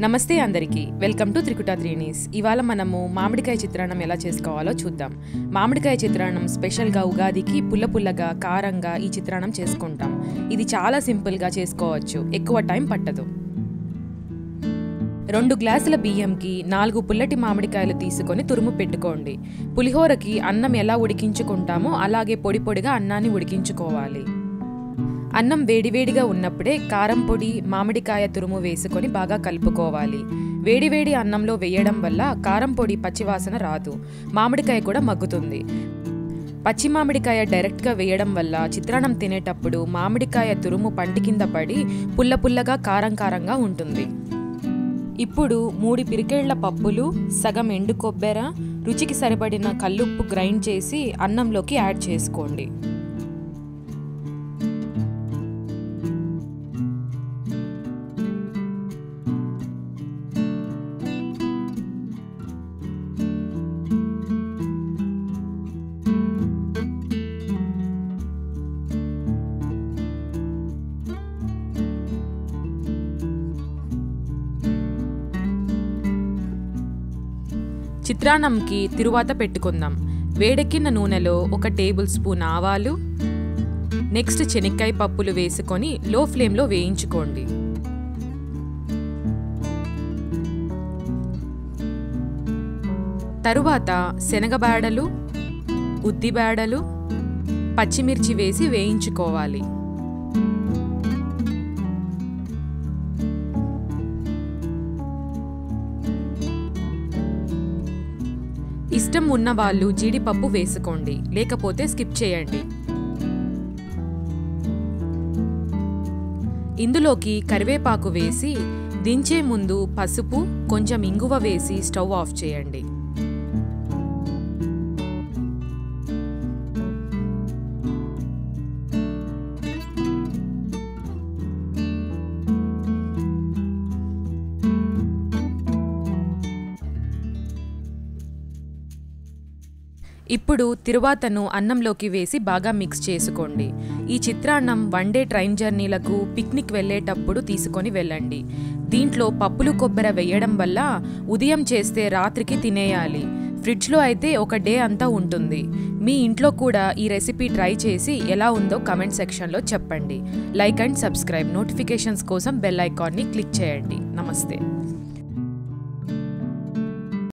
నమస్తే అందరికీ welcome to త్రికుట త్రీనీస్. ఇవాళ మనము మామిడికాయ చిత్రాన్నం ఎలా చేసుకోవాలో చూద్దాం. మామిడికాయ చిత్రాన్నం స్పెషల్గా ఉగాదికి పుల్లగా కారంగా ఈ చిత్రాన్నం చేసుకుంటాం. ఇది చాలా సింపుల్గా చేసుకోవచ్చు, ఎక్కువ టైం పట్టదు. 2 గ్లాసుల బియ్యంకి 4 పుల్లటి మామిడికాయలు తీసుకొని తురుము పెట్టుకోండి. పులిహోరకి అన్నం ఎలా ఉడికించుకుంటామో అలాగే పొడి పొడిగా అన్నాన్ని ఉడికించుకోవాలి. అన్నం వేడివేడిగా ఉన్నప్పుడే కారం పొడి, మామిడికాయ తురుము వేసుకొని బాగా కలుపుకోవాలి. వేడివేడి అన్నంలో వేయడం వల్ల కారం పొడి పచ్చివాసన రాదు, మామిడికాయ కూడా మగ్గుతుంది. పచ్చి మామిడికాయ డైరెక్ట్గా వేయడం వల్ల చిత్రాన్నం తినేటప్పుడు మామిడికాయ తురుము పంటి కింద పడి పుల్లగా కారంగా ఉంటుంది. ఇప్పుడు 3 పిరికెళ్ల పప్పులు, సగం ఎండు కొబ్బెర, రుచికి సరిపడిన కల్లుప్పు గ్రైండ్ చేసి అన్నంలోకి యాడ్ చేసుకోండి. చిత్రాన్నంకి తిరువాత పెట్టుకుందాం. వేడెక్కిన నూనెలో 1 టేబుల్ స్పూన్ ఆవాలు, నెక్స్ట్ శనక్కాయ పప్పులు వేసుకొని లో ఫ్లేమ్లో వేయించుకోండి. తరువాత శనగబేడలు, ఉద్దిబేడలు, పచ్చిమిర్చి వేసి వేయించుకోవాలి. ఇష్టం ఉన్న వాళ్ళు జీడిపప్పు వేసుకోండి, లేకపోతే స్కిప్ చేయండి. ఇందులోకి కరివేపాకు వేసి దించే ముందు పసుపు, కొంచెం ఇంగువ వేసి స్టవ్ ఆఫ్ చేయండి. ఇప్పుడు తిరువాతను అన్నంలోకి వేసి బాగా మిక్స్ చేసుకోండి. ఈ చిత్రాన్నం 1 డే ట్రైన్ జర్నీలకు, పిక్నిక్ వెళ్ళేటప్పుడు తీసుకొని వెళ్ళండి. దీంట్లో పప్పులు కొబ్బరి వేయడం వల్ల ఉదయం చేస్తే రాత్రికి తినేయాలి. ఫ్రిడ్జ్లో అయితే 1 డే అంతా ఉంటుంది. మీ ఇంట్లో కూడా ఈ రెసిపీ ట్రై చేసి ఎలా ఉందో కమెంట్ సెక్షన్లో చెప్పండి. లైక్ అండ్ సబ్స్క్రైబ్, నోటిఫికేషన్స్ కోసం బెల్ ఐకాన్ని క్లిక్ చేయండి. నమస్తే.